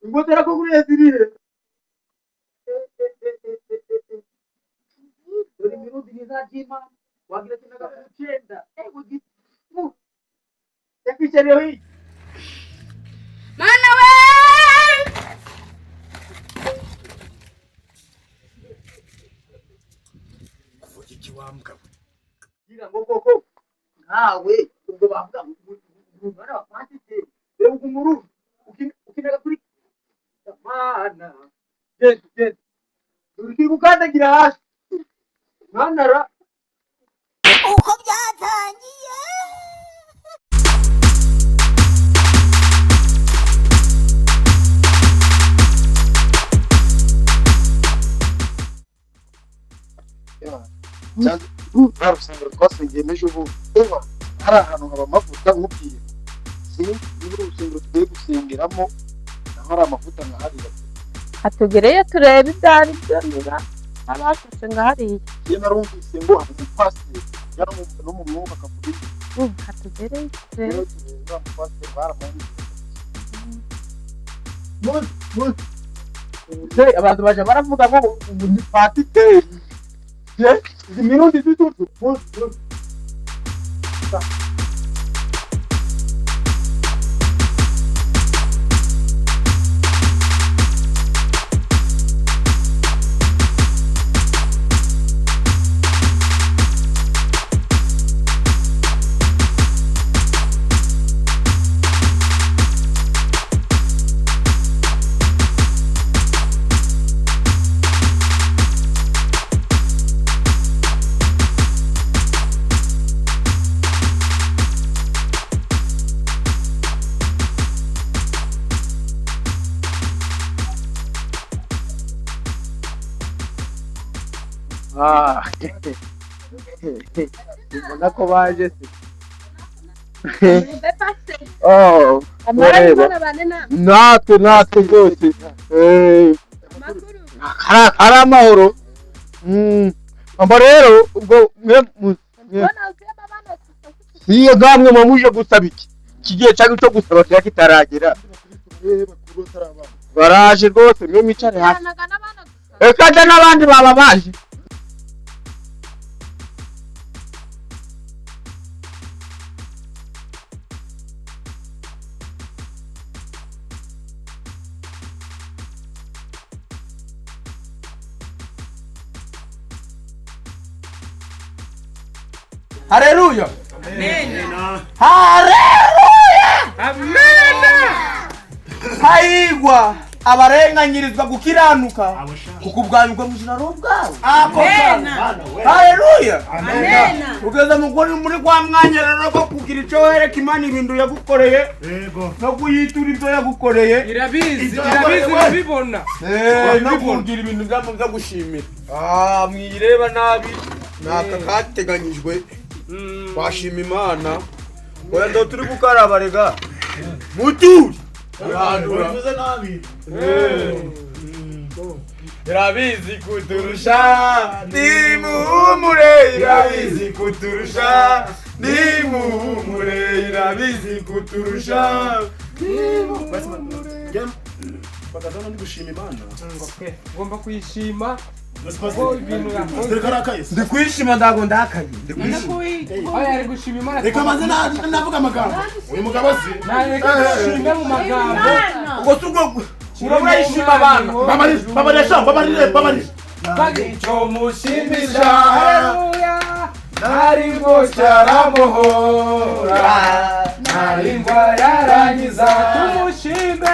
Ngotera ko kuri ezirihe. Dore mirundi nizajima wagira kinaga kuchenda. Ugi. Yakichelewa hii. Mana we! Kuvuga iki wambwa. Gira ngo koko. Nawe ubwo bavuga umwana wa Pasiteri. Reba umuru. Ukinaga kuri mana. Yes. Uri kukandagira hasi. Mwanara. Uko byatangiye. Barusanga twasengeye n'ejo bundi hari ahantu haba amavuta nk'ubwiye niba urusengero tugiye gusengeramo naho hari amavuta nka hariya hatugereye turebe ibyo ari byo niba abafashe nga hariya iyo narumvise ngo hari umupasiteri yari no mu mwuka akavuga ibyo hatugereye rero tureba umupasiteri baramuzi abantu baje baravuga ngo ni pasiteri izi mirundi zitutu ubona ko baje se natwe rwose ari amahoro amba rero ubwo iyo gamwe muje gusaba iki kigiye cyangwa cyo gusaba kiba kitaragera baraje rwose mwe mwicare hasi eka n'abandi baba baje Haleluya. Amen. Haleluya. Amen. Haigwa abarenganyirizwa gukiranuka kuko ubwanyuka mu jina robwawe. Amen. Haleluya. Amen. Ugeze muri kwa mwanya rero ko kugira ico wereka Imana ibintu yagukoreye. Yego. No kuyitura ibyo yagukoreye. Irabizi bibona. No kugira ibintu byo gushimira. Mwireba nabi naka kateganyijwe. Washima Imana oya ndo turi gukaraba rega muturi bivuze nabi irabizi kuturusha nimuhumure irabizi kuturusha nimuhumure irabizi kuturusha nimuhumure bakazana ndi gushima Imana ngomba kuyishima ndikwishima ndago ndakaye oya ari gushima Imana reka maze navuga amagambo uyu mugabo si nareka mu magambo ubwo tugo urayishima abana babarire cyo mushimisha haleluya naringo cyaramuhora naringo yarangiza tumushime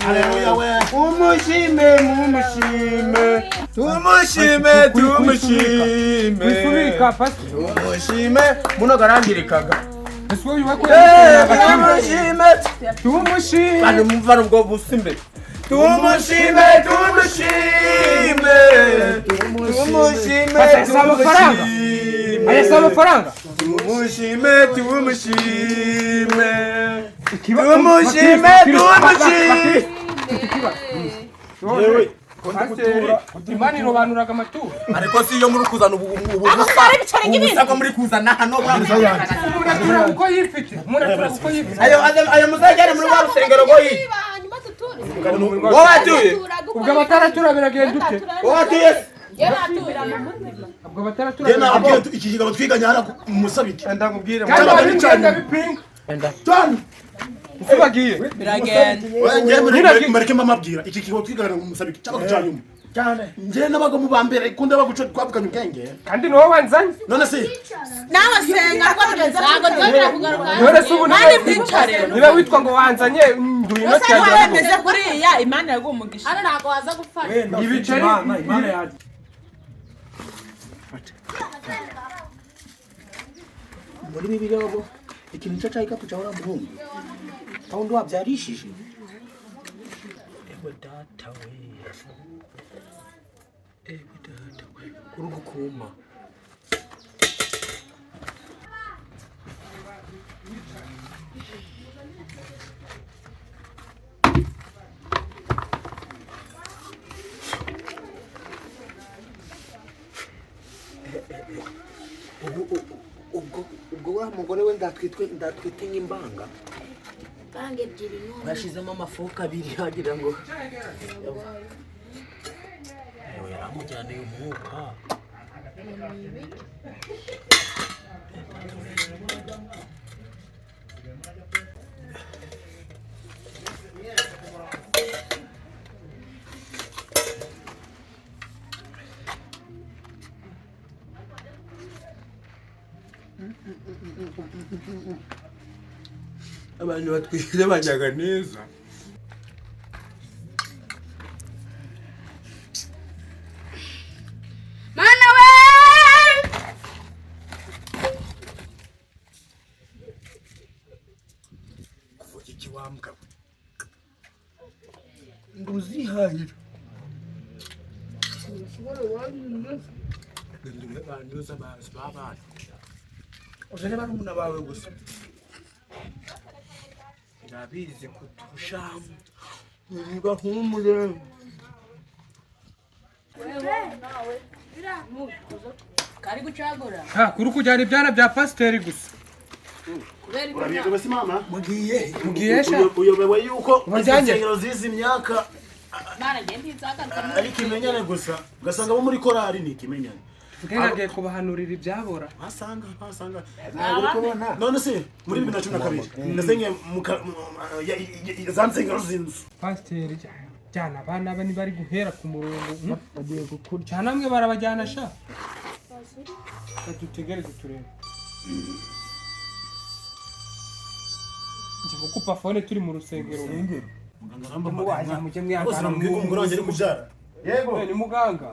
Haleluya we tumushime muno garangirikaga tumushime bano muvana ubwo busimbe tumushime amafaranga tumushime yewe imana irobanuraga amaturo ariko si iyo muri kuzana ubu ubusaka muri kuzana hano muratura uko yifite ayo muzajyane muri wa rusengero go yi wowe atuye ubwo abataratura biragenda ute wowe atuye ubwo abataratura nabwiye iki kigabo twiganye hano musabiki ndakubwira kandi bipinga John ubagiye biragenda mareke mamabwira iki kigabo twiganye musabiki cyangwa cyanyuma cyane nje nabaga mu bambere kunde baguco twavuganye ubwenge kandi no wanzanye none se nawe senga ko ntago twabira kugaruka none se ubu niba witwa ngo wanzanye nduye no cyane wemeze kuriya imana yagumugisha ara ntago waza gufasha ibiceri imana yaje muri bibirobo ikintu cyacayika kucaura muhungu aho ndo wabyarishije ewe data we kurugukuma ubwo wa mugore we ndatwite nk'imbanga bange ebyiri none bashizemo amafuka abiri hagira ngo ewe yaramujyaniye umwuka abantu batwite bajyaga neza mana we kuvuga iki wambwa nduzihahira ndumwe banduza bazi babana uzane barumuna bawe gusa ndabizi kuturusha ntibahumure kari gucagura kuri kujyana ibyana bya pasiteri gusa urabiye basi mama mugiye sha uyobewe yuko Wajyanye? insengero zizi imyaka mana genda izaka ari kimenyane gusa ugasanga bo muri korari ni kimenyane ngiye kubahanurira ibyabora wasanga none se muri 2012 nasenge za nsengero zinzu pasiteri jyana abana bani bari guhera ku murongo bagiye gukura cyane amwe barabajyana sha dutegereze turebe nje gukupa fone turi mu rusengero muganga namba muwaza mujye mwihangana umugore wanjye ari kubyara yego ni muganga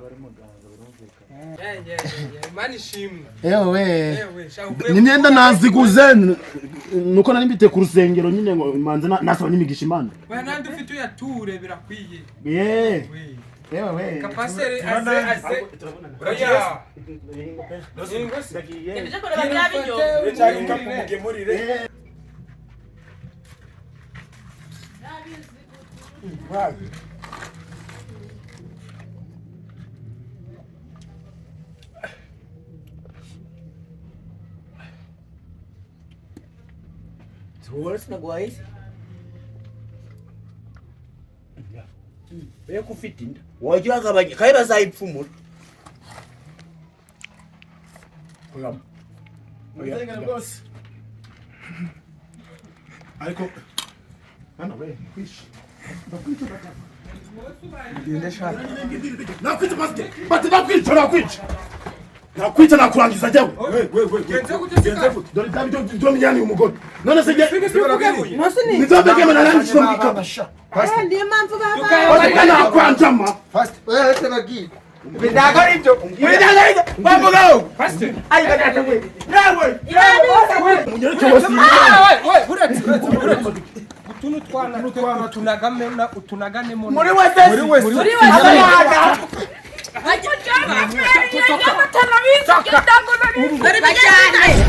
Imana ishimwe ewe ni myenda naziguze nuko nari mbite ku rusengero nyine ngo manze nasaba n'imigisha imana we nandi ufite uyature birakwiye ewe kapasere aze oya ibyo kureba byabinyo Tuwars na guys. Wewe kufitinda. Wajya agabanye kai bazayipfumura. Kugam. Oya boss. Ariko ana we fish. ngende shaka Nakwita basket. Bati nakwita. Nakwita nakurangiza jawe. Genze gute. Dore dabyo domyani umugore. None se nizobeke mana nandishwe mbikabasha. ndiye mpamvu baba Bati nakwanjama. bidagaribyo Bamugaho. pasiteri Ayi badata we. Nawe. Munyereke wasi. uretse utuntu twana tunagane Muri wese. Bajyane